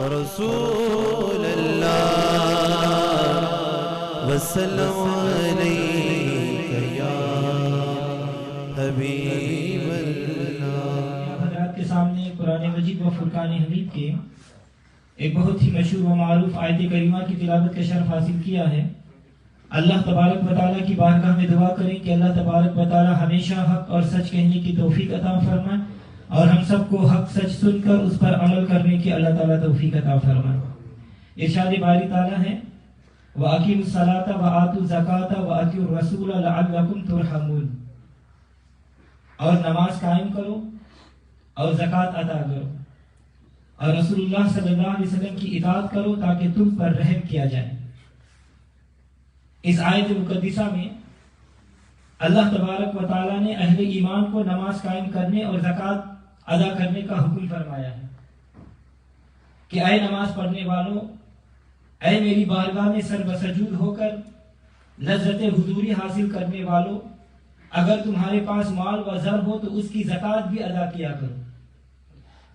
رسول اللہ وسلم علیک یا حبیب اللہ۔ حضرات کے سامنے قرآن مجید و فرقان حمید کے ایک بہت ہی مشہور و معروف آیت کریمہ کی تلاوت کا شرف حاصل کیا ہے۔ اللہ تبارک و تعالیٰ کی بارگاہ میں دعا کریں کہ اللہ تبارک و تعالیٰ ہمیشہ حق اور سچ کہنے کی توفیق عطا فرمائے، اور ہم سب کو حق سچ سن کر اس پر عمل کرنے کی اللہ تعالیٰ توفیق عطا فرمائے۔ ارشاد باری تعالیٰ ہے وَأَقِیمُوا الصَّلَاةَ وَآتُوا الزَّکَاةَ وَأَطِیعُوا الرَّسُولَ لَعَلَّکُمْ تُرْحَمُونَ، اور نماز قائم کرو اور زکوٰۃ ادا کرو اور رسول اللہ صلی اللہ علیہ وسلم کی اطاعت کرو تاکہ تم پر رحم کیا جائے۔ اس آیت مقدسہ میں اللہ تبارک و تعالیٰ نے اہل ایمان کو نماز قائم کرنے اور زکوٰۃ ادا کرنے کا حکم فرمایا ہے کہ اے نماز پڑھنے والوں، اے میری بارگاہ میں سر بسجود ہو کر لذت حضوری حاصل کرنے والوں، اگر تمہارے پاس مال و زر ہو تو اس کی زکوٰۃ بھی ادا کیا کرو۔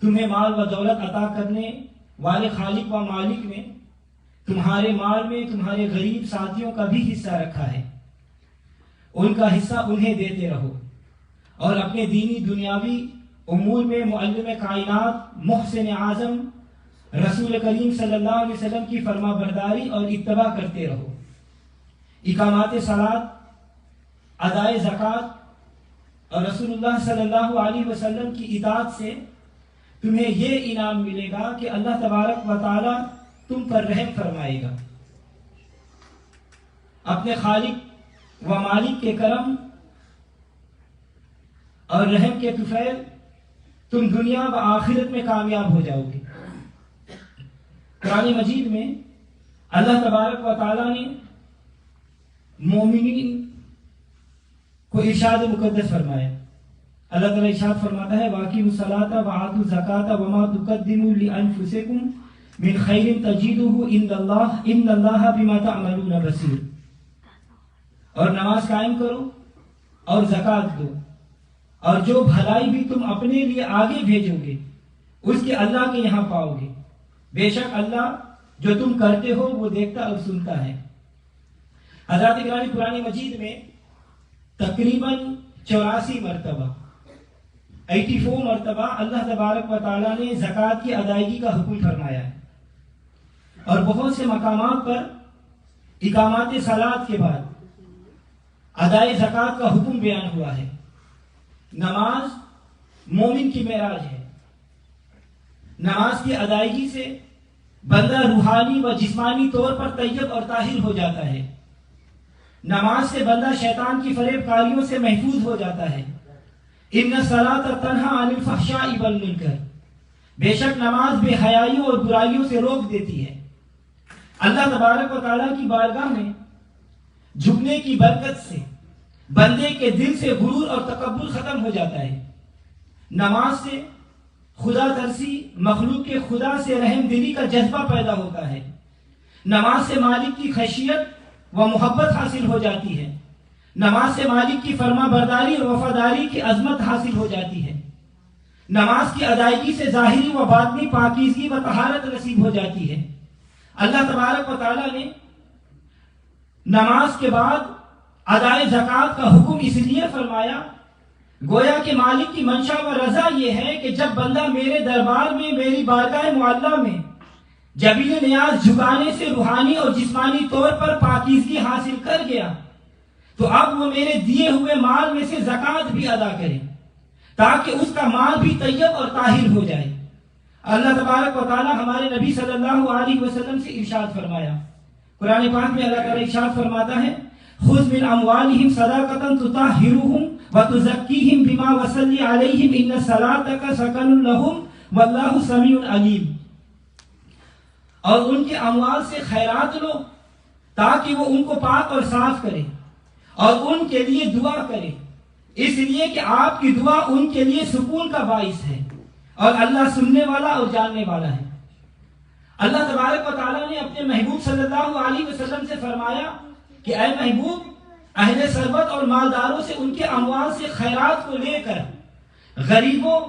تمہیں مال و دولت عطا کرنے والے خالق و مالک نے تمہارے مال میں تمہارے غریب ساتھیوں کا بھی حصہ رکھا ہے، ان کا حصہ انہیں دیتے رہو، اور اپنے دینی دنیاوی امور میں معلم کائنات محسن اعظم رسول کریم صلی اللہ علیہ وسلم کی فرما برداری اور اتباع کرتے رہو۔ اقامات صلاۃ، ادائے زکوٰۃ اور رسول اللہ صلی اللہ علیہ وسلم کی اطاعت سے تمہیں یہ انعام ملے گا کہ اللہ تبارک و تعالی تم پر رحم فرمائے گا۔ اپنے خالق و مالک کے کرم اور رحم کے طفیل تم دنیا و آخرت میں کامیاب ہو جاؤ گے۔ قرآن مجید میں اللہ تبارک و تعالی نے مومنین کو ارشاد مقدس فرمایا۔ اللہ تعالیٰ ارشاد فرماتا ہے وَأَقِیمُوا الصَّلَاةَ وَآتُوا الزَّکَاةَ وَمَا تُقَدِّمُوا لِأَنفُسِکُم مِّن خَیْرٍ تَجِدُوهُ عِندَ اللَّهِ إِنَّ اللَّهَ بِمَا تَعْمَلُونَ بَصِیرٌ، اور نماز قائم کرو اور زکوٰۃ دو، اور جو بھلائی بھی تم اپنے لیے آگے بھیجو گے اس کے اللہ کے یہاں پاؤ گے، بے شک اللہ جو تم کرتے ہو وہ دیکھتا اور سنتا ہے۔ حضرات گرامی، قرآن مجید میں تقریباً 84 مرتبہ 84 مرتبہ اللہ تبارک و تعالیٰ نے زکوٰۃ کی ادائیگی کا حکم فرمایا ہے، اور بہت سے مقامات پر اقامات صلاۃ کے بعد ادائے زکوٰۃ کا حکم بیان ہوا ہے۔ نماز مومن کی معراج ہے۔ نماز کی ادائیگی سے بندہ روحانی و جسمانی طور پر طیب اور طاہر ہو جاتا ہے۔ نماز سے بندہ شیطان کی فریب کاریوں سے محفوظ ہو جاتا ہے۔ ان الصلاۃ تنہی عن الفحشاء والمنکر، بے شک نماز بے حیائیوں اور برائیوں سے روک دیتی ہے۔ اللہ تبارک و تعالیٰ کی بارگاہ میں جھکنے کی برکت سے بندے کے دل سے غرور اور تکبر ختم ہو جاتا ہے۔ نماز سے خدا ترسی، مخلوق کے خدا سے رحم دلی کا جذبہ پیدا ہوتا ہے۔ نماز سے مالک کی خشیت و محبت حاصل ہو جاتی ہے۔ نماز سے مالک کی فرما برداری اور وفاداری کی عظمت حاصل ہو جاتی ہے۔ نماز کی ادائیگی سے ظاہری و باطنی پاکیزگی و طہارت نصیب ہو جاتی ہے۔ اللہ تبارک و تعالیٰ نے نماز کے بعد ادائے زکوٰۃ کا حکم اس لیے فرمایا گویا کہ مالک کی منشا و رضا یہ ہے کہ جب بندہ میرے دربار میں، میری بارگاہ معلیٰ میں جبیل نیاز جھکانے سے روحانی اور جسمانی طور پر پاکیزگی حاصل کر گیا تو اب وہ میرے دیے ہوئے مال میں سے زکوٰۃ بھی ادا کرے تاکہ اس کا مال بھی طیب اور طاہر ہو جائے۔ اللہ تبارک و تعالی ہمارے نبی صلی اللہ علیہ وسلم سے ارشاد فرمایا، قرآن پاک میں اللہ تعالی ارشاد فرماتا ہے خذ من اموالہم صدقۃ تطہرھم وتزکیہم بما وصلی علیہم ان صلاتک سکن لہم واللہ سمیع علیم، اور ان کے اموال سے خیرات لو تاکہ وہ ان کو پاک اور صاف کرے اور ان کے لیے دعا کرے، اس لیے کہ آپ کی دعا ان کے لیے سکون کا باعث ہے اور اللہ سننے والا اور جاننے والا ہے۔ اللہ تبارک و تعالیٰ نے اپنے محبوب صلی اللہ علیہ وسلم سے فرمایا کہ اے محبوب، اہل ثروت اور مالداروں سے ان کے اموال سے خیرات کو لے کر غریبوں،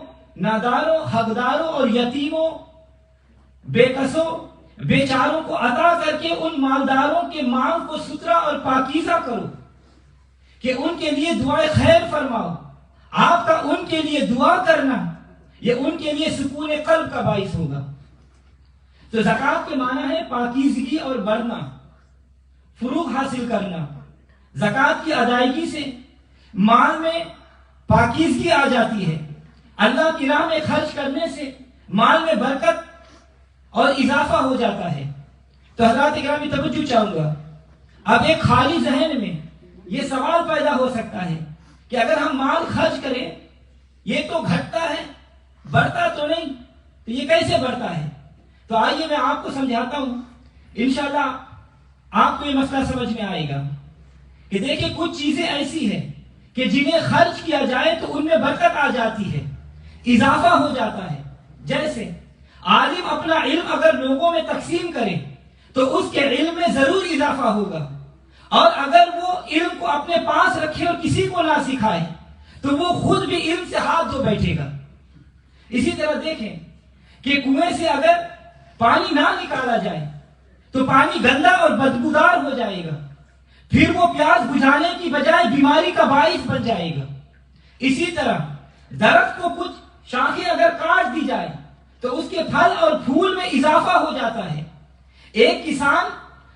ناداروں، حقداروں اور یتیموں بےکسوں بیچاروں کو عطا کر کے ان مالداروں کے مال کو ستھرا اور پاکیزہ کرو کہ ان کے لیے دعائے خیر فرماؤ. آپ کا ان کے لیے دعا کرنا یہ ان کے لیے سکون قلب کا باعث ہوگا. تو زکوٰۃ کے معنی ہے پاکیزگی اور بڑھنا، فروغ حاصل کرنا. زکوٰۃ کی ادائیگی سے مال میں پاکیزگی آ جاتی ہے. اللہ کی راہ میں خرچ کرنے سے مال میں برکت اور اضافہ ہو جاتا ہے. تو حضرات اکرامی توجہ چاہوں گا. اب ایک خالی ذہن میں یہ سوال پیدا ہو سکتا ہے کہ اگر ہم مال خرچ کریں یہ تو گھٹتا ہے، بڑھتا تو نہیں، تو یہ کیسے بڑھتا ہے؟ تو آئیے میں آپ کو سمجھاتا ہوں، انشاءاللہ آپ کو یہ مسئلہ سمجھ میں آئے گا کہ دیکھیں کچھ چیزیں ایسی ہیں کہ جنہیں خرچ کیا جائے تو ان میں برکت آ جاتی ہے، اضافہ ہو جاتا ہے. جیسے عالم اپنا علم اگر لوگوں میں تقسیم کرے تو اس کے علم میں ضرور اضافہ ہوگا، اور اگر وہ علم کو اپنے پاس رکھے اور کسی کو نہ سکھائے تو وہ خود بھی علم سے ہاتھ دھو بیٹھے گا. اسی طرح دیکھیں کہ کنویں سے اگر پانی نہ نکالا جائے تو پانی گندا اور بدبودار ہو جائے گا، پھر وہ پیاس بجھانے کی بجائے بیماری کا باعث بن جائے گا. اسی طرح درخت کو کچھ شاخیں اگر کاٹ دی جائے تو اس کے پھل اور پھول میں اضافہ ہو جاتا ہے. ایک کسان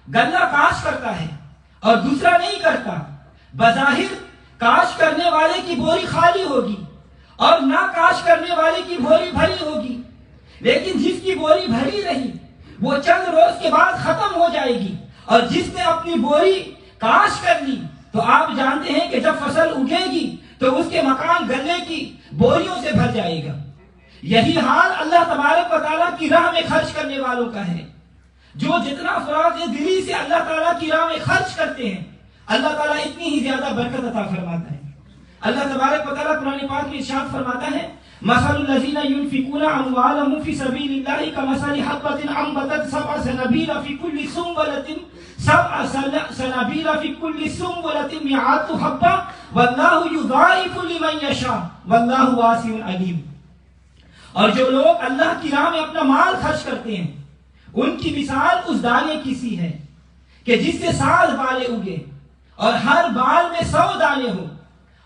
غلہ کاشت کرتا ہے اور دوسرا نہیں کرتا، بظاہر کاشت کرنے والے کی بوری خالی ہوگی اور نہ کاشت کرنے والے کی بوری بھری ہوگی، لیکن جس کی بوری بھری رہی وہ چند روز کے بعد ختم ہو جائے گی، اور جس نے اپنی بوری کاشت کر لی تو آپ جانتے ہیں کہ جب فصل اگے گی تو اس کے مکان گلے کی بوریوں سے بھر جائے گا. یہی حال اللہ تبارک و تعالیٰ کی راہ میں خرچ کرنے والوں کا ہے. جو جتنا فراغ دلی سے اللہ تعالیٰ کی راہ میں خرچ کرتے ہیں اللہ تعالیٰ اتنی ہی زیادہ برکت عطا فرماتا ہے. اللہ تبارک و تعالیٰ قرآن پاک میں ارشاد فرماتا ہے مثل الذین ينفقون اموالهم في سبيل الله كمثل حبة انبتت سبع سنابل في كل سنبلة مئات حبة والله يضاعف لمن يشاء والله واسع علیم. اور جو لوگ اللہ کی راہ میں اپنا مال خرچ کرتے ہیں ان کی مثال اس دانے کی سی ہے کہ جس سے 7 بالیں اگے اور ہر بال میں 100 دانے ہو،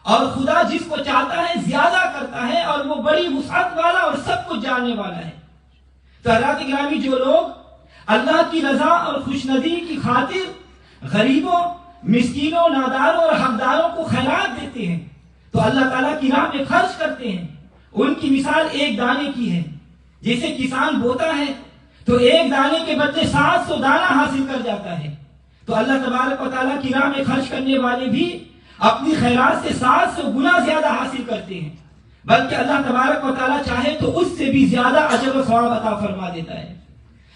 اور خدا جس کو چاہتا ہے زیادہ کرتا ہے اور وہ بڑی وسعت والا اور سب کچھ جاننے والا ہے. تو حضرات گرامی جو لوگ اللہ کی رضا اور خوشنودی کی خاطر غریبوں، مسکینوں، ناداروں اور حقداروں کو خیرات دیتے ہیں تو اللہ تعالیٰ کی راہ میں خرچ کرتے ہیں، ان کی مثال ایک دانے کی ہے. جیسے کسان بوتا ہے تو ایک دانے کے بدلے 700 دانہ حاصل کر جاتا ہے. تو اللہ تبارک و تعالیٰ کی راہ میں خرچ کرنے والے بھی اپنی خیرات سے 700 گنا زیادہ حاصل کرتے ہیں، بلکہ اللہ تبارک و تعالیٰ چاہے تو اس سے بھی زیادہ اجر و ثواب عطا فرما دیتا ہے،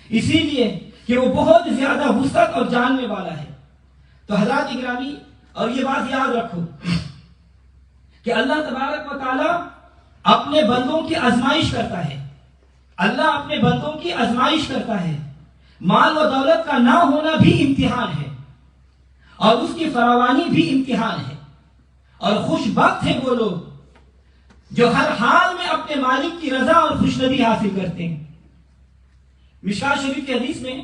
اسی لیے کہ وہ بہت زیادہ وسعت اور جاننے والا ہے. تو حضرات اکرامی اور یہ بات یاد رکھو کہ اللہ تبارک و تعالیٰ اپنے بندوں کی آزمائش کرتا ہے. اللہ اپنے بندوں کی آزمائش کرتا ہے. مال و دولت کا نہ ہونا بھی امتحان ہے اور اس کی فراوانی بھی امتحان ہے، اور خوش بخت ہیں وہ لوگ جو ہر حال میں اپنے مالک کی رضا اور خوشنودی حاصل کرتے ہیں. مشکوٰۃ شریف کی حدیث میں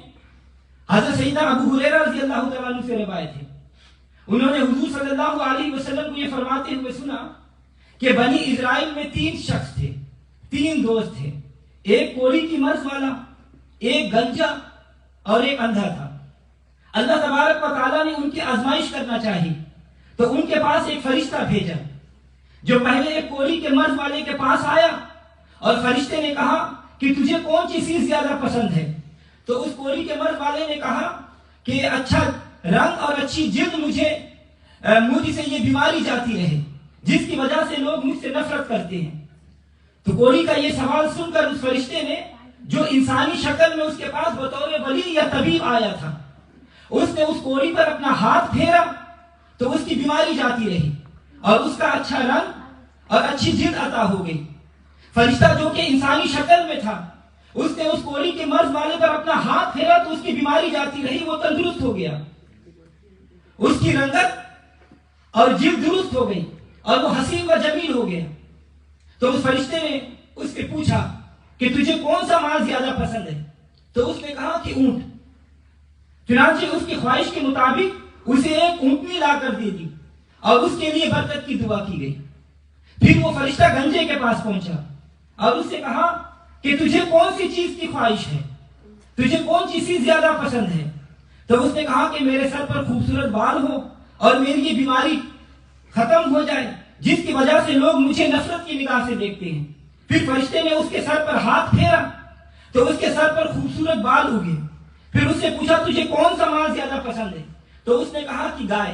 حضرت سیدنا ابو ہریرہ رضی اللہ تعالیٰ عنہ سے روایت ہے، انہوں نے حضور صلی اللہ علیہ وسلم کو یہ فرماتے ہوئے سنا کہ بنی اسرائیل میں 3 شخص تھے، 3 دوست تھے، ایک کوڑی کی مرض والا، ایک گنجا اور ایک اندھا تھا. اللہ تبارک و تعالیٰ نے ان کی آزمائش کرنا چاہی تو ان کے پاس ایک فرشتہ بھیجا جو پہلے ایک کوڑی کے مرض والے کے پاس آیا، اور فرشتے نے کہا کہ تجھے کون سی چیز زیادہ پسند ہے؟ تو اس کوڑی کے مرض والے نے کہا کہ اچھا رنگ اور اچھی جلد مجھ سے یہ بیماری جاتی رہے جس کی وجہ سے لوگ مجھ سے نفرت کرتے ہیں. تو کوڑی کا یہ سوال سن کر اس فرشتے نے جو انسانی شکل میں اس کے پاس بطور ولی یا طبیب آیا تھا، اس نے اس کوڑی پر اپنا ہاتھ پھیرا تو اس کی بیماری جاتی رہی اور اس کا اچھا رنگ اور اچھی جلد عطا ہو گئی. فرشتہ جو کہ انسانی شکل میں تھا اس نے اس کوڑی کے مرض والے پر اپنا ہاتھ پھیرا تو اس کی بیماری جاتی رہی، وہ تندرست ہو گیا، اس کی رنگت اور جلد درست ہو گئی اور وہ حسین و جمیل ہو گیا. تو اس فرشتے نے اس سے پوچھا کہ تجھے کون سا مال زیادہ پسند ہے؟ تو اس نے کہا کہ اونٹ. چنانچہ اس کی خواہش کے مطابق اسے ایک اونٹنی لا کر دے دی اور اس کے لیے برکت کی دعا کی گئی. پھر وہ فرشتہ گنجے کے پاس پہنچا اور اس سے کہا کہ تجھے کون سی چیز کی خواہش ہے, تجھے کون سی چیز زیادہ پسند ہے؟ تو اس نے کہا کہ میرے سر پر خوبصورت بال ہو اور میری یہ بیماری ختم ہو جائے جس کی وجہ سے لوگ مجھے نفرت کی نگاہ سے دیکھتے ہیں. پھر فرشتے نے اس کے سر پر ہاتھ پھیرا تو اس کے سر پر خوبصورت بال اگے. پھر اس سے پوچھا تجھے کون سا مال زیادہ پسند ہے؟ تو اس نے کہا کہ گائے.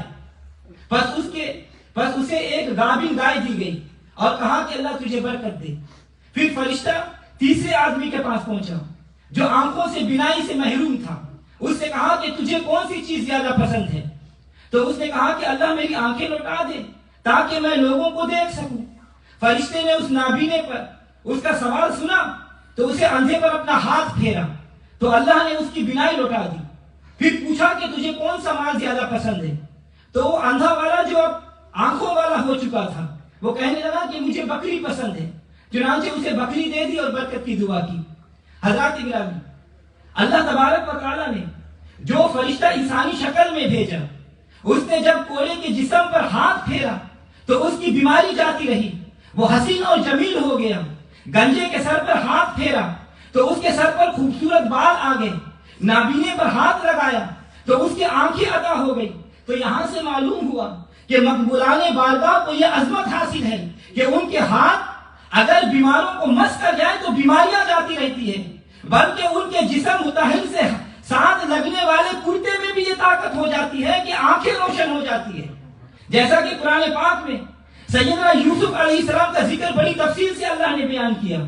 بس اسے ایک گابن گائے دی گئی اور کہا کہ اللہ تجھے برکت دے. پھر فرشتہ تیسرے آدمی کے پاس پہنچا جو آنکھوں سے بینائی سے محروم تھا. اس سے کہا کہ تجھے کون سی چیز زیادہ پسند ہے؟ تو اس نے کہا کہ اللہ میری آنکھیں لوٹا دے تاکہ میں لوگوں کو دیکھ سکوں. فرشتے نے اس نابینے پر اس کا سوال سنا تو اسے اندھے پر اپنا ہاتھ پھیرا تو اللہ نے اس کی بینائی لوٹا دی. پھر پوچھا کہ تجھے کون سا مال زیادہ پسند ہے؟ تو وہ اندھا والا جو اب آنکھوں والا ہو چکا تھا وہ کہنے لگا کہ مجھے بکری پسند ہے. چنانچہ اسے بکری دے دی اور برکت کی دعا کی. حضرات گرامی, اللہ تبارک و تعالیٰ نے جو فرشتہ انسانی شکل میں بھیجا, اس نے جب کوڑے کے جسم پر ہاتھ پھیرا تو اس کی بیماری جاتی رہی, وہ حسین اور جمیل ہو گیا. گنجے کے سر پر ہاتھ پھیرا تو اس کے سر پر خوبصورت بال آ گئے. نابینے پر ہاتھ لگایا تو اس کی آنکھیں عطا ہو گئی. تو یہاں سے معلوم ہوا کہ مقبولان بارگاہ کو یہ عظمت حاصل ہے کہ ان کے ہاتھ اگر بیماروں کو مس کر جائے تو بیماریاں جاتی رہتی ہے, بلکہ ان کے جسم متحل سے ساتھ لگنے والے کرتے میں بھی یہ طاقت ہو جاتی ہے کہ آنکھیں روشن ہو جاتی ہے. جیسا کہ قرآن پاک میں سیدنا یوسف علیہ السلام کا ذکر بڑی تفصیل سے اللہ نے بیان کیا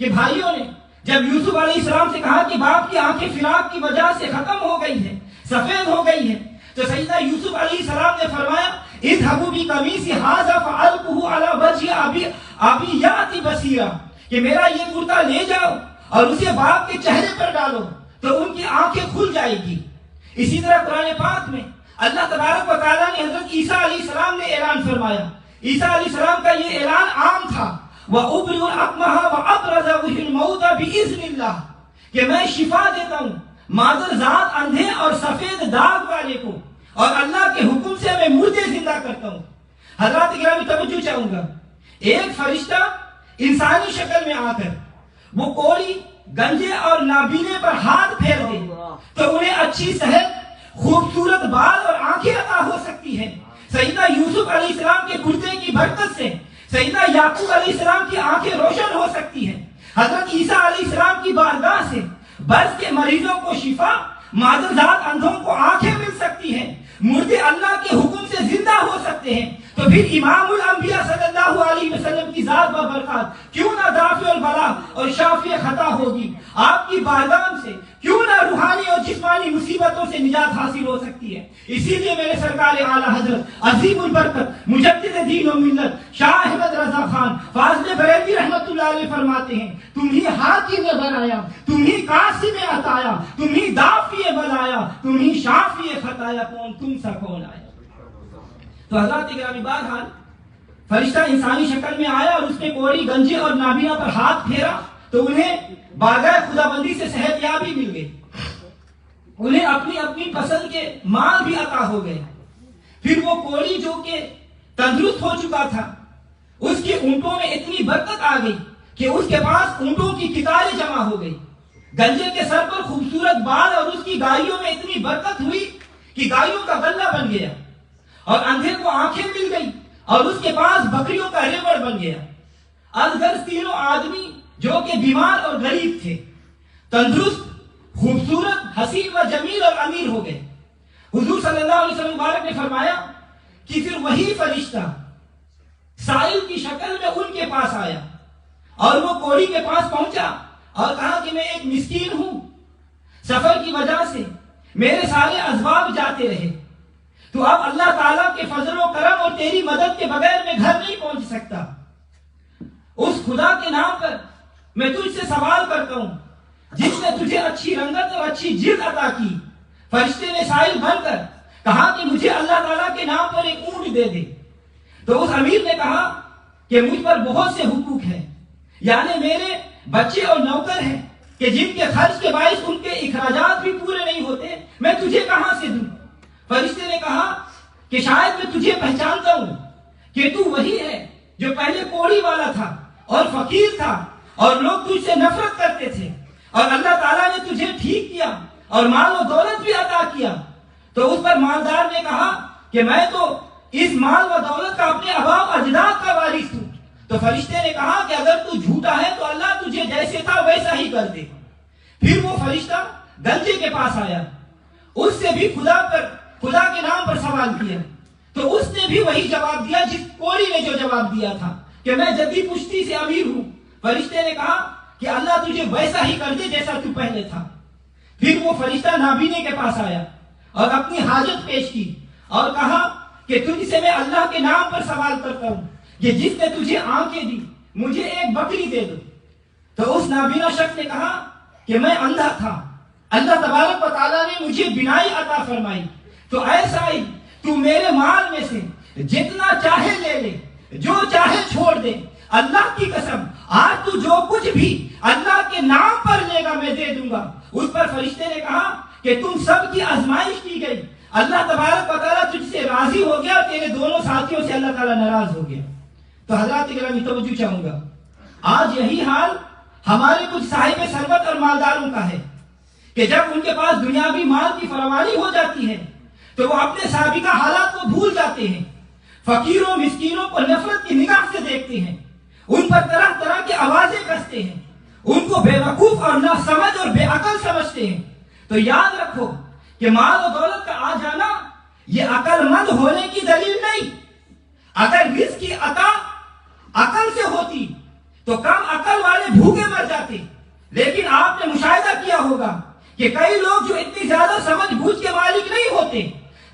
کہ بھائیوں نے جب یوسف علیہ السلام سے کہا کہ باپ کی آنکھیں فراق کی وجہ سے ختم ہو گئی ہے, سفید ہو گئی ہے, تو سیدنا یوسف علیہ السلام نے فرمایا اذهبوا بقمیصی ھذا فالقوه علی وجه ابی یاتی بصیرا, کہ میرا یہ کرتا لے جاؤ اور اسے باپ کے چہرے پر ڈالو تو ان کی آنکھیں کھل جائے گی. اسی طرح قرآن پاک میں اللہ تبارک و تعالیٰ نے حضرت عیسیٰ علیہ السلام نے اعلان فرمایا. عیسیٰ علیہ السلام کا یہ اعلان عام تھا وَأُبْرِئُ الْأَكْمَحَ وَأَبْرَصَ وَأُحْيِي الْمَوْتَى بِإِذْنِ اللَّهِ, کہ میں شفا دیتا ہوں معذر ذات اندھے اور سفید داغ والے کو اور اللہ کے حکم سے میں مردے زندہ کرتا ہوں. حضرات گرامی توجہ چاہوں گا, ایک فرشتہ انسانی شکل میں آ کر وہ کوڑی گنجے اور نابینے پر ہاتھ پھیر دے تو انہیں اچھی صحت, خوبصورت بال اور آنکھیں عطا ہو سکتی ہے. سیدنا یوسف علیہ السلام کے کرتے کی برکت سے سیدنا یعقوب علیہ السلام کی آنکھیں روشن ہو سکتی ہیں. حضرت عیسیٰ علیہ السلام کی بارگاہ سے برس کے مریضوں کو شفا, معذرات اندھوں کو آنکھیں مل سکتی ہیں, مردے اللہ کے حکم سے زندہ ہو سکتے ہیں. تو پھر امام الانبیاء صلی اللہ علیہ وسلم کی ذات و برکات کیوں نہ دافع البلا اور شافع خطا ہوگی, آپ کی بارگاہ سے کیوں نہ روحانی اور جسمانی مصیبتوں سے نجات حاصل ہو سکتی ہے. اسی لیے میرے سرکار اعلیٰ حضرت عظیم البرکت مجدد دین و ملت شاہ احمد رضا خان فاضل بریلوی رحمت اللہ علیہ فرماتے ہیں تم ہی حاکم بنایا, تم ہی قاسم عطایا, تم ہی دافع بلایا, تم ہی شافع خطایا, کون تم سا کون آیا. تو حضرات گرامی بہرحال فرشتہ انسانی شکل میں آیا اور اس نے کوڑی گنجے اور نابینا پر ہاتھ پھیرا تو انہیں بارگاہ خدا بندی سے صحت یابی مل گئی, انہیں اپنی اپنی پسند کے مال بھی عطا ہو گئے. پھر وہ کوڑی جو کہ تندرست ہو چکا تھا اس کی اونٹوں میں اتنی برکت آ گئی کہ اس کے پاس اونٹوں کی قطاریں جمع ہو گئی. گنجے کے سر پر خوبصورت بال اور اس کی گائیوں میں اتنی برکت ہوئی کہ گائیوں کا غلہ بن گیا اور اندھے کو آنکھیں مل گئی اور اس کے پاس بکریوں کا ریوڑ بن گیا. ازغر تینوں آدمی جو کہ بیمار اور غریب تھے تندرست, خوبصورت, حسین و جمیل اور امیر ہو گئے. حضور صلی اللہ علیہ وسلم مبارک نے فرمایا کہ پھر وہی فرشتہ سائل کی شکل میں ان کے پاس آیا اور وہ کوڑی کے پاس پہنچا اور کہا کہ میں ایک مسکین ہوں, سفر کی وجہ سے میرے سارے اسباب جاتے رہے, تو اب اللہ تعالیٰ کے فضل و کرم اور تیری مدد کے بغیر میں گھر نہیں پہنچ سکتا. اس خدا کے نام پر میں تجھ سے سوال کرتا ہوں جس نے تجھے اچھی رنگت اور اچھی جلد عطا کی. فرشتے نے سائل بن کر کہا کہ مجھے اللہ تعالیٰ کے نام پر ایک اونٹ دے دے. تو اس امیر نے کہا کہ مجھ پر بہت سے حقوق ہیں, یعنی میرے بچے اور نوکر ہیں, کہ جن کے خرچ کے باعث ان کے اخراجات بھی پورے نہیں ہوتے، میں تجھے کہاں سے دوں؟ فرشتے نے کہا کہ شاید میں تجھے پہچانتا ہوں کہ تو وہی ہے جو پہلے کوڑی والا تھا اور فقیر تھا اور لوگ تجھ سے نفرت کرتے تھے، اور اللہ تعالیٰ نے تجھے ٹھیک کیا اور مال و دولت بھی عطا کیا۔ تو اس پر مالدار نے کہا کہ میں تو اس مال و دولت کا اپنے آباء و اجداد کا وارث ہوں۔ تو فرشتے نے کہا کہ اگر تو جھوٹا ہے تو اللہ تجھے جیسے تھا ویسا ہی کر دے۔ پھر وہ فرشتہ گنجے کے پاس آیا، اس سے بھی خدا کے نام پر سوال کیا، تو اس نے بھی وہی جواب دیا جس کوڑی نے جو جواب دیا تھا کہ میں جدی پشتی سے امیر ہوں۔ فرشتے نے کہا کہ اللہ تجھے ویسا ہی کر دے جیسا تو پہلے تھا۔ پھر وہ فرشتہ نابینے کے پاس آیا اور اپنی حاجت پیش کی اور کہا کہ تجھ سے میں اللہ کے نام پر سوال کرتا ہوں کہ جس نے تجھے آنکھیں دی مجھے ایک بکری دے دو۔ تو اس نابینا شخص نے کہا کہ میں اندھا تھا، اللہ تبارک و تعالیٰ نے مجھے بینائی عطا فرمائی، تو اے سائل تو میرے مال میں سے جتنا چاہے لے لے، جو چاہے چھوڑ دے، اللہ کی قسم آج تو جو کچھ بھی اللہ کے نام پر لے گا میں دے دوں گا۔ اس پر فرشتے نے کہا کہ تم سب کی آزمائش کی گئی، اللہ تبارک و تعالیٰ تجھ سے راضی ہو گیا اور تیرے دونوں ساتھیوں سے اللہ تعالیٰ ناراض ہو گیا۔ تو حضرات گرامی توجہ چاہوں گا، آج یہی حال ہمارے کچھ صاحب ثروت اور مالداروں کا ہے کہ جب ان کے پاس دنیاوی مال کی فراوانی ہو جاتی ہے تو وہ اپنے سابقہ حالات کو بھول جاتے ہیں، فقیروں مسکینوں کو نفرت کی نگاہ سے دیکھتے ہیں، ان پر طرح طرح کی آوازیں کستے ہیں، ان کو بے وقوف اور ناسمجھ اور بے عقل سمجھتے ہیں۔ تو یاد رکھو کہ مال و دولت کا آ جانا یہ عقل مند ہونے کی دلیل نہیں۔ اگر رزق کی عطا عقل سے ہوتی تو کم عقل والے بھوکے مر جاتے، لیکن آپ نے مشاہدہ کیا ہوگا کہ کئی لوگ جو اتنی زیادہ سمجھ بوجھ کے مالک نہیں ہوتے،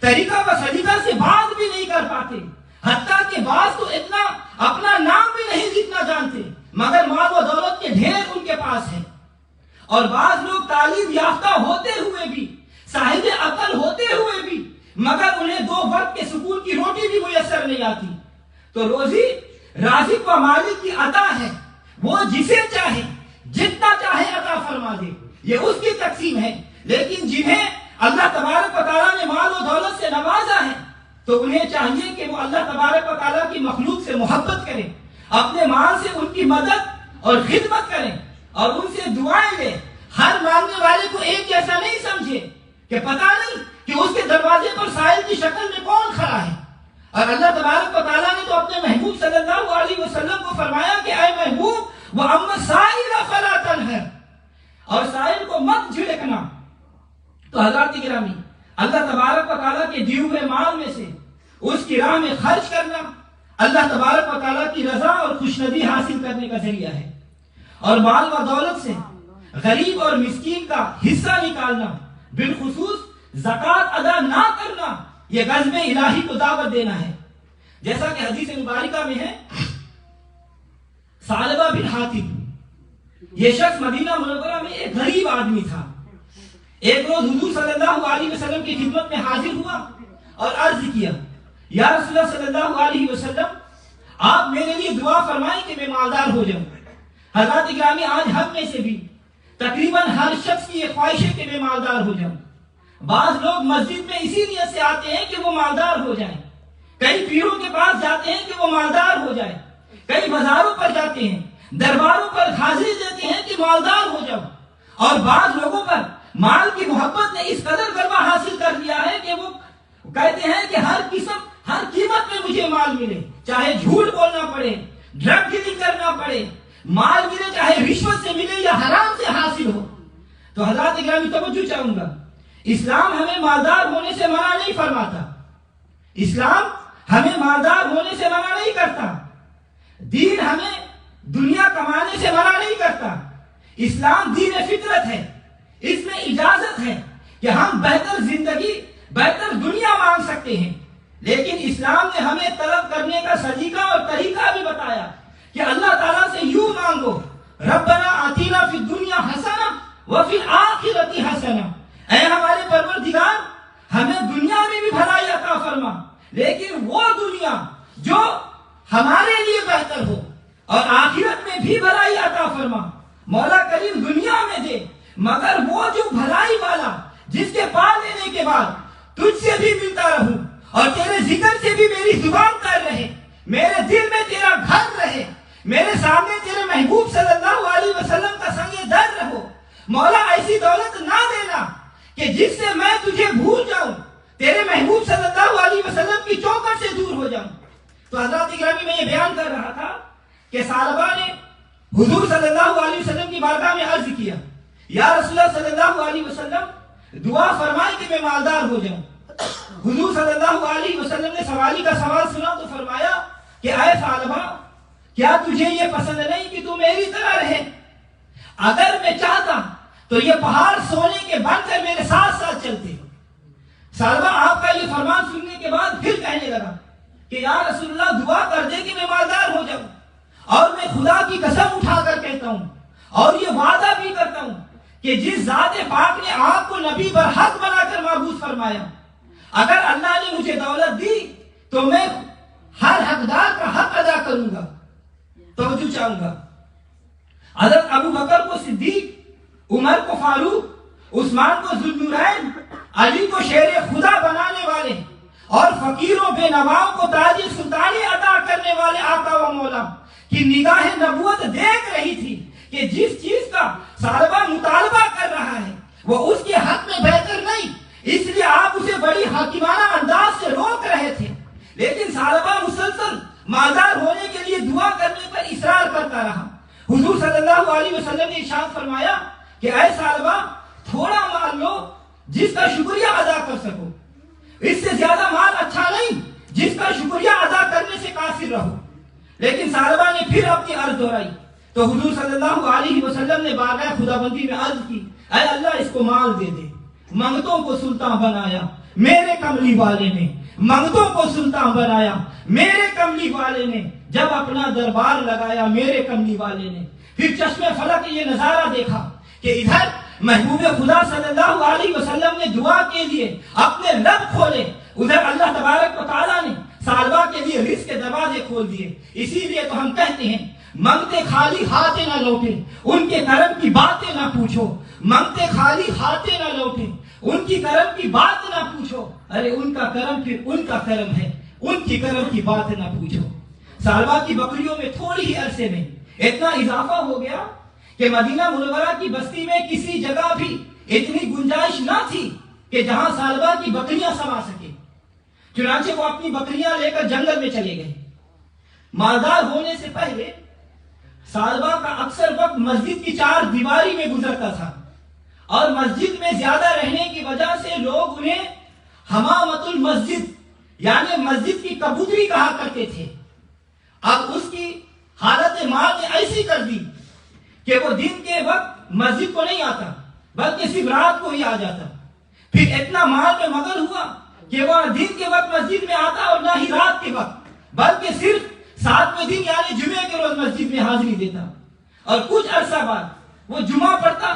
طریقہ و سلیقہ سے بات بھی نہیں کر پاتے، حتیٰ کہ بعض تو اتنا اپنا نام بھی نہیں لکھنا جانتے مگر مال و دولت کے ڈھیر ان کے پاس ہے۔ اور بعض لوگ تعلیم یافتہ ہوتے ہوئے بھی، صاحب عقل ہوتے ہوئے بھی، مگر انہیں دو وقت کے سکون کی روٹی بھی میسر نہیں آتی۔ تو روزی رازق و مالک کی عطا ہے، وہ جسے چاہے جتنا چاہے عطا فرما دے، یہ اس کی تقسیم ہے۔ لیکن جنہیں اللہ تبارک و تعالیٰ نے مال و دولت سے نوازا ہے تو انہیں چاہیے کہ وہ اللہ تبارک و تعالیٰ کی مخلوق سے محبت کریں، اپنے مال سے ان کی مدد اور خدمت کریں اور ان سے دعائیں لیں۔ ہر مانگنے والے کو ایک جیسا نہیں سمجھے کہ پتہ نہیں کہ اس کے دروازے پر سائل کی شکل میں کون کھڑا ہے۔ اور اللہ تبارک و تعالیٰ نے تو اپنے محبوب صلی اللہ علیہ وسلم کو فرمایا کہ اے محبوب وَأَمَّا السَّائِلَ فَلَا تَنْهَرْ، اور سائل کو مت جھڑکنا۔ تو حضرات گرامی، اللہ تبارک و تعالیٰ کے دیے ہوئے مال میں سے اس کی راہ میں خرچ کرنا اللہ تبارک و تعالیٰ کی رضا اور خوشنودی حاصل کرنے کا ذریعہ ہے، اور مال و دولت سے غریب اور مسکین کا حصہ نکالنا، بالخصوص زکوٰۃ ادا نہ کرنا، یہ غضب الہی کو دعوت دینا ہے۔ جیسا کہ حدیث مبارکہ میں ہے، ثعلبہ بن حاتب یہ شخص مدینہ منورہ میں ایک غریب آدمی تھا۔ ایک روز حضور صلی اللہ علیہ وسلم کی خدمت میں حاضر ہوا اور عرض کیا، یا رسول اللہ صلی اللہ علیہ وسلم آپ میرے لیے دعا فرمائیں کہ میں مالدار ہو جاؤں۔ حضرات گرامی، آج ہم میں سے بھی تقریباً ہر شخص کی یہ خواہش ہے کہ میں مالدار ہو جاؤں۔ بعض لوگ مسجد میں اسی نیت سے آتے ہیں کہ وہ مالدار ہو جائیں، کئی پیروں کے پاس جاتے ہیں کہ وہ مالدار ہو جائیں، کئی بازاروں پر جاتے ہیں، درباروں پر حاضری دیتے ہیں کہ مالدار ہو جاؤ، اور بعض لوگوں پر مال کی محبت نے اس قدر غلبہ حاصل کر لیا ہے کہ وہ کہتے ہیں کہ ہر قیمت میں مجھے مال ملے، چاہے جھوٹ بولنا پڑے، ڈرگ ڈیلنگ کرنا پڑے، مال ملے چاہے رشوت سے ملے یا حرام سے حاصل ہو۔ تو حضرات گرامی توجہ چاہوں گا، اسلام ہمیں مالدار ہونے سے منع نہیں فرماتا، اسلام ہمیں مالدار ہونے سے منع نہیں کرتا، دین ہمیں دنیا کمانے سے منع نہیں کرتا۔ اسلام دین فطرت ہے، اس میں اجازت ہے کہ ہم بہتر زندگی، بہتر دنیا مانگ سکتے ہیں، لیکن اسلام نے ہمیں طلب کرنے کا سلیقہ اور طریقہ بھی بتایا کہ اللہ تعالیٰ سے یوں مانگو، ربنا آتینا فی الدنیا حسنہ وفی الآخرۃ حسنہ، اے ہمارے پروردگار ہمیں دنیا میں بھی بھلائی عطا فرما، لیکن وہ دنیا جو ہمارے لیے بہتر ہو، اور آخرت میں بھی بھلائی عطا فرما۔ مولا کریم دنیا میں دے، مگر وہ جو بھلائی والا جس کے پا لینے کے بعد تجھ سے بھی ملتا رہوں اور تیرے ذکر سے بھی میری زبان تر رہے، میرے دل میں تیرا گھر رہے، میرے سامنے تیرے محبوب صلی اللہ علیہ وسلم کا سنگ در رہو۔ مولا ایسی دولت نہ دینا کہ جس سے میں تجھے بھول جاؤں، تیرے محبوب صلی اللہ علیہ وسلم کی چوکھٹ سے دور ہو جاؤں۔ تو حضرات گرامی میں یہ بیان کر رہا تھا کہ ثعلبہ نے حضور صلی اللہ علیہ وسلم کی بارگاہ میں عرض کیا، یا رسول اللہ صلی اللہ علیہ وسلم دعا فرمائے کہ میں مالدار ہو جاؤں۔ حضور صلی اللہ علیہ وسلم نے سوالی کا سوال سنا تو فرمایا کہ اے ثعلبہ، کیا تجھے یہ پسند نہیں کہ تو میری طرح رہے؟ اگر میں چاہتا تو یہ پہاڑ سونے کے بن کر میرے ساتھ ساتھ چلتے۔ ثعلبہ آپ کا یہ فرمان سننے کے بعد پھر کہنے لگا کہ یا رسول اللہ دعا کر دے کہ میں مالدار ہو جاؤں، اور میں خدا کی قسم اٹھا کر کہتا ہوں اور یہ وعدہ بھی کرتا ہوں کہ جس ذات پاک نے آپ کو نبی برحق بنا کر معبود فرمایا، اگر اللہ نے مجھے دولت دی تو میں ہر حقدار کا حق ادا کروں گا، توجہ چاہوں گا۔ حضرت ابو بکر کو صدیق، عمر کو فاروق، عثمان کو ذوالنورین، علی کو شیر خدا بنانے والے اور فقیروں بے نواؤں کو تاج سلطانی عطا کرنے والے آقا و مولا کی نگاہ نبوت دیکھ رہی تھی کہ جس چیز کا ثعلبہ مطالبہ کر رہا ہے وہ اس کے حق میں بہتر نہیں، اس لیے آپ اسے بڑی حاکمانہ انداز سے روک رہے تھے، لیکن ثعلبہ مسلسل مالدار ہونے کے لیے دعا کرنے پر اصرار کرتا رہا۔ حضور صلی اللہ علیہ وسلم نے ارشاد فرمایا کہ اے ثعلبہ، تھوڑا مال لو جس کا شکریہ ادا کر سکو، اس سے زیادہ مال اچھا نہیں جس کا شکریہ ادا کرنے سے قاصر رہو۔ لیکن ثعلبہ نے پھر اپنی عرض دہرائی تو حضور صلی اللہ علیہ وسلم نے بارگاہ خدا بندی میں عرض کی، اے اللہ اس کو مال دے دے، منگتوں کو سلطان بنایا میرے کملی والے نے، منگتوں کو سلطان بنایا میرے کملی والے نے، جب اپنا دربار لگایا میرے کملی والے نے۔ پھر چشمے فلک یہ نظارہ دیکھا کہ ادھر محبوب خدا صلی اللہ علیہ وسلم نے دعا کے لیے اپنے لب کھولے، ادھر اللہ تبارک و تعالیٰ نے ثعلبہ کے لیے رزق کے دروازے کھول دیے۔ اسی لیے تو ہم کہتے ہیں منگتے خالی ہاتھیں نہ لوٹے، ان کے کرم کی باتیں نہ پوچھو، منگتے خالی ہاتھیں نہ لوٹے، ان کی کرم کی بات نہ پوچھو، ارے ان کا کرم پھر ان کا کرم ہے، ان کی کرم کی بات نہ پوچھو۔ ثعلبہ کی بکریوں میں تھوڑی ہی عرصے میں اتنا اضافہ ہو گیا کہ مدینہ منورہ کی بستی میں کسی جگہ بھی اتنی گنجائش نہ تھی کہ جہاں ثعلبہ کی بکریاں سما سکے۔ چنانچہ وہ اپنی بکریاں لے کر جنگل میں چلے گئے۔ مالدار ہونے سے پہلے ثعلبہ کا اکثر وقت مسجد کی چار دیواری میں گزرتا تھا، اور مسجد میں زیادہ رہنے کی وجہ سے لوگ انہیں حمامت المسجد یعنی مسجد کی کبوتری کہا کرتے تھے۔ اب اس کی حالت مال نے ایسی کر دی کہ وہ دن کے وقت مسجد کو نہیں آتا بلکہ صرف رات کو ہی آ جاتا۔ پھر اتنا مال میں مگن ہوا کہ وہ دن کے وقت مسجد میں آتا اور نہ ہی رات کے وقت، بلکہ صرف 7ویں دن یعنی جمعے کے روز مسجد میں حاضری دیتا، اور کچھ عرصہ بعد وہ جمعہ پڑھتا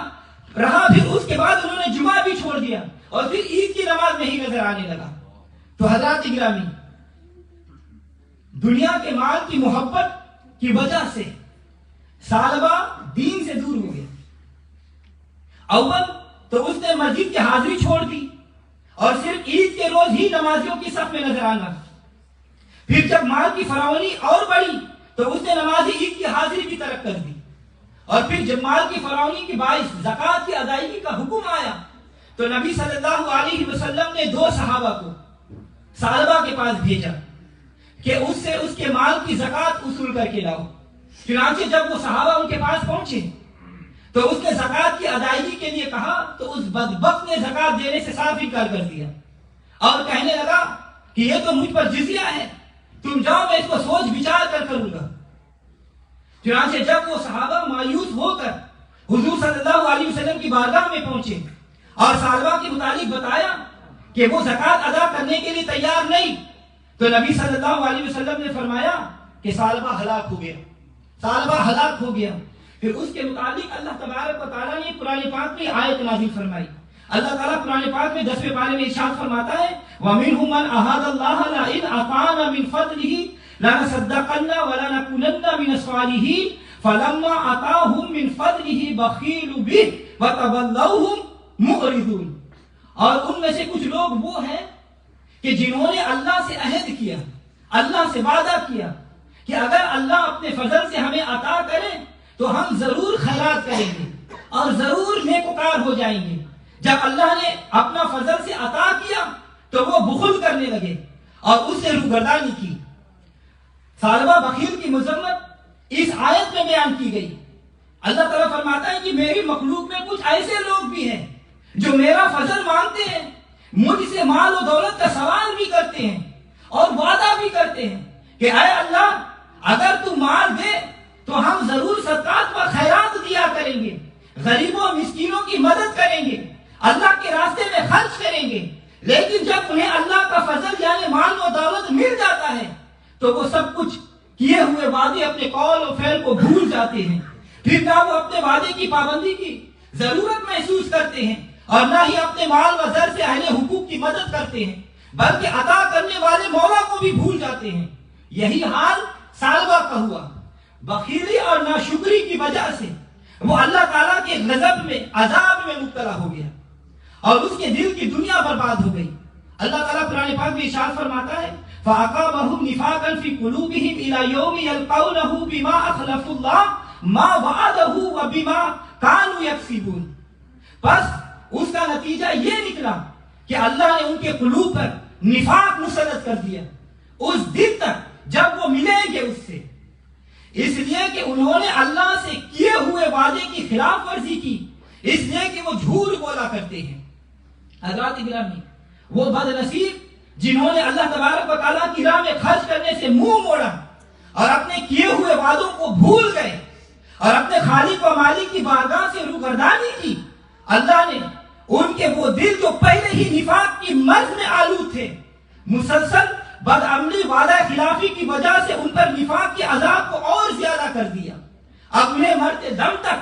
رہا، پھر اس کے بعد انہوں نے جمعہ بھی چھوڑ دیا اور پھر عید کی نماز میں ہی نظر آنے لگا۔ تو حضرات گرامی، دنیا کے مال کی محبت کی وجہ سے ثعلبہ دین سے دور ہو گیا۔ اول تو اس نے مسجد کی حاضری چھوڑ دی اور صرف عید کے روز ہی نمازیوں کی صف میں نظر آنا۔ پھر جب مال کی فراوانی اور بڑھی تو اس نے نماز عید کی حاضری بھی ترک کر دی، اور پھر جب مال کی فراوانی کے باعث زکوٰۃ کی ادائیگی کا حکم آیا تو نبی صلی اللہ علیہ وسلم نے 2 صحابہ کو ثعلبہ کے پاس بھیجا کہ اس سے اس کے مال کی زکوٰۃ وصول کر کے لاؤ۔ چنانچہ جب وہ صحابہ ان کے پاس پہنچے تو اس نے زکوٰۃ کی ادائیگی کے لیے کہا تو اس بدبخت نے زکوٰۃ دینے سے صاف انکار کر دیا اور کہنے لگا کہ یہ تو مجھ پر جزیہ ہے، تم جاؤ میں اس کو سوچ بچار کر کروں گا۔ چنانچہ جب وہ صحابہ مایوس ہو کر حضور صلی اللہ علیہ وسلم کی بارگاہ میں پہنچے اور ثعلبہ کے متعلق بتایا کہ وہ زکوٰۃ ادا کرنے کے لیے تیار نہیں، تو نبی صلی اللہ علیہ وسلم نے فرمایا کہ ثعلبہ ہلاک ہو گیا، ثعلبہ ہلاک ہو گیا۔ پھر اس کے متعلق اللہ تبارک و تعالیٰ نے قرآن پاک میں آیت نازل فرمائی۔ اللہ تعالیٰ قرآن پاک میں 10ویں پارے میں ارشاد فرماتا ہے وَمِنْهُمْ مَنْ أَحَدَ اللَّهَ لَئِنْ أَطَاعَنَا مِنْ فَضْلِهِ لَنَصَدَّقَنَّ وَلَنَكُونَنَّ مِنَ الصَّالِحِينَ فَلَمَّا آتَاهُم مِّن فَضْلِهِ البخیل به وتولوهم معرضون. اور ان میں سے کچھ لوگ وہ ہیں کہ جنہوں نے اللہ سے عہد کیا، اللہ سے وعدہ کیا کہ اگر اللہ اپنے فضل سے ہمیں عطا کرے تو ہم ضرور خیرات کریں گے اور ضرور نیکوکار ہو جائیں گے. جب اللہ نے اپنا فضل سے عطا کیا تو وہ بخل کرنے لگے اور اس سے روگردانی کی. ثعلبہ بخیل کی مذمت اس آیت میں بیان کی گئی. اللہ تعالیٰ فرماتا ہے کہ میری مخلوق میں کچھ ایسے لوگ بھی ہیں جو میرا فضل مانتے ہیں، مجھ سے مال و دولت کا سوال بھی کرتے ہیں اور وعدہ بھی کرتے ہیں کہ اے اللہ اگر تو مال دے تو ہم ضرور صدقات و خیرات دیا کریں گے، غریبوں اور مسکینوں کی مدد کریں گے، اللہ کے راستے میں خرچ کریں گے. لیکن جب انہیں اللہ کا فضل یعنی مال و دولت مل جاتا ہے تو وہ سب کچھ کیے ہوئے وعدے اپنے قول و فعل کو بھول جاتے ہیں. پھر نہ وہ اپنے وعدے کی پابندی کی ضرورت محسوس کرتے ہیں اور نہ ہی اپنے مال و زر سے اہل حقوق کی مدد کرتے ہیں، بلکہ عطا کرنے والے مولا کو بھی بھول جاتے ہیں. یہی حال ثعلبہ کا ہوا. بخیلی اور ناشکری کی وجہ سے وہ اللہ تعالیٰ کے غضب میں، عذاب میں مبتلا ہو گیا اور اس کے دل کی دنیا برباد ہو گئی. اللہ تعالیٰ قرآن پاک میں ارشاد فرماتا ہے فَأَعْقَابَهُمْ نِفَاقًا فِي قُلُوبِهِمْ إِلَى يَوْمِ يَلْقَوْنَهُ بِمَا أَخْلَفُوا اللَّهَ مَا وَعَدَهُ وَبِمَا كَانُوا يَكْسِبُونَ. بس اس کا نتیجہ یہ نکلا کہ اللہ نے ان کے قلوب پر نفاق مسلط کر دیا اس دن تک جب وہ ملیں گے اس سے، اس لیے کہ انہوں نے اللہ سے کیے ہوئے وعدے کی خلاف ورزی کی، اس لیے کہ وہ جھوٹ بولا کرتے ہیں. حضرات گرامی، وہ بد نصیب جنہوں نے اللہ تبارک و تعالیٰ کی راہ میں خرچ کرنے سے منہ موڑا اور اپنے کیے ہوئے وعدوں کو بھول گئے اور اپنے خالق و مالک کی بارگاہ سے روگردانی کی، اللہ نے ان کے وہ دل جو پہلے ہی نفاق کی مرض میں آلود تھے، مسلسل بدعملی وعدہ خلافی کی وجہ سے ان پر نفاق کے عذاب کو اور زیادہ کر دیا. اب انہیں مرتے دم تک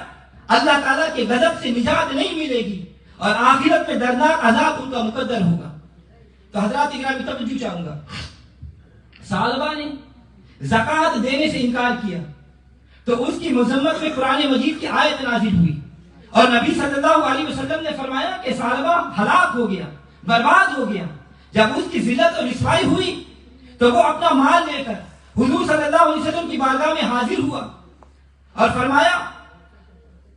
اللہ تعالیٰ کے غضب سے نجات نہیں ملے گی اور آخرت میں دردناک عذاب ان کا مقدر ہوگا. تو حضرات گرامی توجہ چاہوں گا، ثعلبہ نے زکوٰۃ دینے سے انکار کیا تو اس کی مذمت میں قرآن مجید کی آیت نازل ہوئی اور نبی صلی اللہ علیہ وسلم نے فرمایا کہ ثعلبہ ہلاک ہو گیا، برباد ہو گیا. جب اس کی ذلت اور رسوائی ہوئی تو وہ اپنا مال لے کر حضور صلی اللہ علیہ وسلم کی بارگاہ میں حاضر ہوا اور فرمایا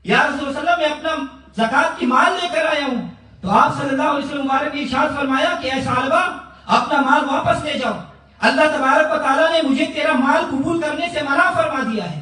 یا رسول اللہ صلی اللہ علیہ وسلم میں اپنا زکوٰۃ کی مال لے کر آیا ہوں. تو آپ صلی اللہ علیہ وسلم مبارک نے ارشاد فرمایا کہ اے ثعلبہ اپنا مال واپس لے جاؤ، اللہ تبارک و تعالیٰ نے مجھے تیرا مال قبول کرنے سے منع فرما دیا ہے.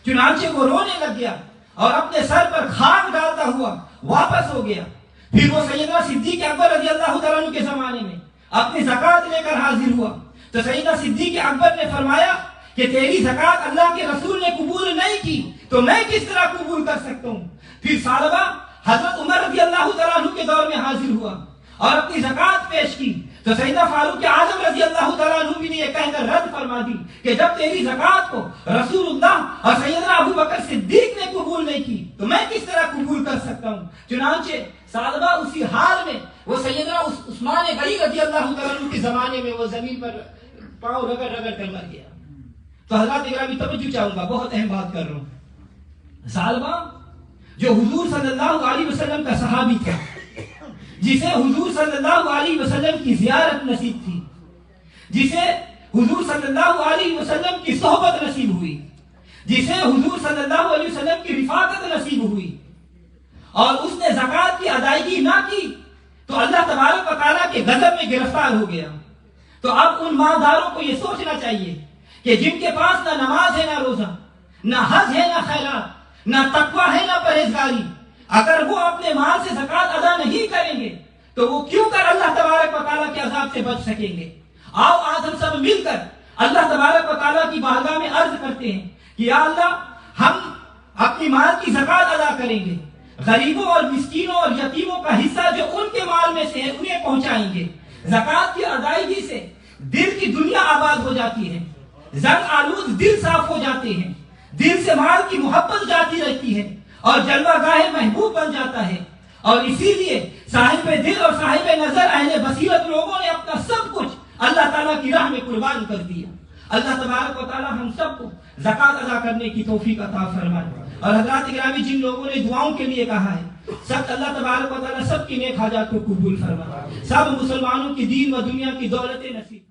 چنانچہ وہ رونے لگ گیا اور اپنے سر پر خاک ڈالتا ہوا واپس ہو گیا. پھر وہ سیدنا صدیق اکبر رضی اللہ تعالیٰ عنہ کے زمانے میں اپنی زکوٰۃ لے کر حاضر ہوا تو سیدنا صدیق اکبر نے فرمایا کہ تیری زکوٰۃ اللہ کے رسول نے قبول نہیں کی تو میں کس طرح قبول کر سکتا ہوں. پھر ثعلبہ حضرت عمر رضی اللہ تعالیٰ عنہ کے دور میں حاضر ہوا اور اپنی زکوٰۃ پیش کی تو سیدنا فاروق اعظم رضی اللہ تعالیٰ عنہ بھی نے یہ کہہ کر رد فرما دی کہ جب تیری زکوٰۃ کو رسول اللہ اور سیدنا ابو بکر صدیق نے قبول نہیں کی تو میں کس طرح قبول کر سکتا ہوں. چنانچہ ثعلبہ اسی حال میں وہ سیدنا عثمان غنی رضی اللہ تعالیٰ عنہ کے زمانے میں وہ زمین پر پاؤں رگڑ رگڑ کر مر گیا. تو حضرات گرامی توجہ چاہوں گا، بہت اہم بات کر رہا ہوں. ثعلبہ جو حضور صلی اللہ علیہ وسلم کا صحابی تھا، جسے حضور صلی اللہ علیہ وسلم کی زیارت نصیب تھی، جسے حضور صلی اللہ علیہ وسلم کی صحبت نصیب ہوئی، جسے حضور صلی اللہ علیہ وسلم کی رفاقت نصیب ہوئی اور اس نے زکوٰۃ کی ادائیگی نہ کی تو اللہ تبارک و تعالیٰ کے غضب میں گرفتار ہو گیا. تو اب ان مالداروں کو یہ سوچنا چاہیے کہ جن کے پاس نہ نماز ہے، نہ روزہ، نہ حج ہے، نہ خیرات، نہ تقویٰ ہے، نہ پرہیزگاری، اگر وہ اپنے مال سے زکوٰۃ ادا نہیں کریں گے تو وہ کیوں کر اللہ تبارک و تعالیٰ کے عذاب سے بچ سکیں گے. آؤ آج ہم سب مل کر اللہ تبارک و تعالیٰ کی بارگاہ میں عرض کرتے ہیں کہ یا اللہ ہم اپنی مال کی زکوٰۃ ادا کریں گے، غریبوں اور مسکینوں اور یتیموں کا حصہ جو ان کے مال میں سے ہے انہیں پہنچائیں گے. زکوٰۃ کی ادائیگی سے دل کی دنیا آباد ہو جاتی ہے، زنگ آلود دل صاف ہو جاتے ہیں، دل سے مال کی محبت جاتی رہتی ہے اور جلوہ گاہ محبوب بن جاتا ہے. اور اسی لیے صاحب دل اور صاحب نظر اہل بصیرت لوگوں نے اپنا سب کچھ اللہ تعالیٰ کی راہ میں قربان کر دیا. اللہ تبارک و تعالیٰ ہم سب کو زکوٰۃ ادا کرنے کی توفیق عطا فرمائے. اور حضرات گرامی جن لوگوں نے دعاؤں کے لیے کہا ہے سب اللہ تبارک و تعالیٰ سب کی نیک حاجات کو قبول فرما، سب مسلمانوں کی دین و دنیا کی دولت نصیب